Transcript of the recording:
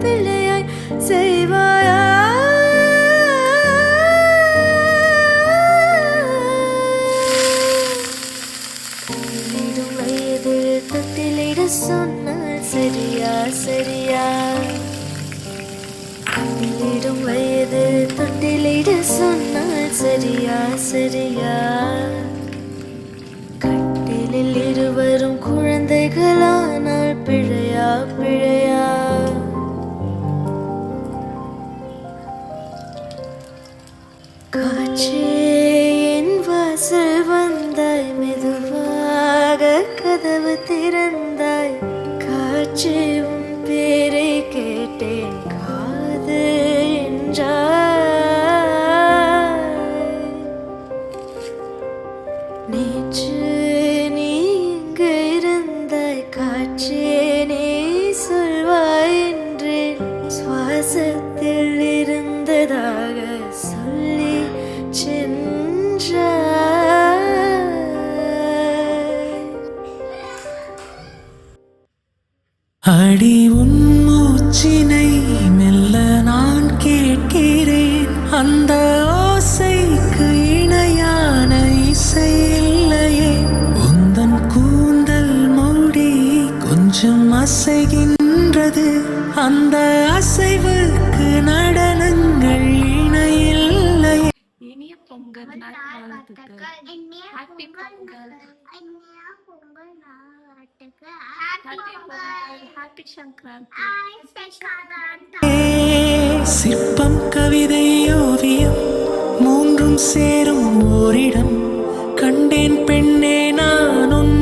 பிள்ளையாய் செய்வாயா? தொட்டிலிடும் வயதில் தொட்டிலிட சொன்னால் சரியா சரியா? தொட்டிலிடும் வயதில் தொட்டிலிட சொன்னால் சரியா சரியா? கட்டிலில் இருவரும் குழந்தைகளானால் பிழையா பிழையா? காற்றே என் வாசல் வந்தாய், மெதுவாக கதவு திறந்தாய். காற்றே உன் பேரை கேட்டேன், காது என்றாய். நேற்று நீ இங்கு இருந்தாய், காற்றே நீ சொல்வாய் என்றேன். சுவாசத்தில் இருந்ததாக சொல்லி சென்றாய். அடி உன் மூச்சினை மெல்ல நான் கேட்கிறேன். அந்த ஓசைக்கு இணையான இசை இல்லையே. உந்தன் கூந்தல் மூடி கொஞ்சம் அசைகின்றது. அந்த அசைவுக்கு நடனங்கள் இணையில்லையே. இனிய பொங்கல் நல்வாழ்த்துக்கள். Happy Pongal. Happy Pongal. Happy Sankranti. சிற்பம், கவிதை, ஓவியம் மூன்றும் சேரும் ஓரிடம். கண்டேன் பெண்ணே நான் உன்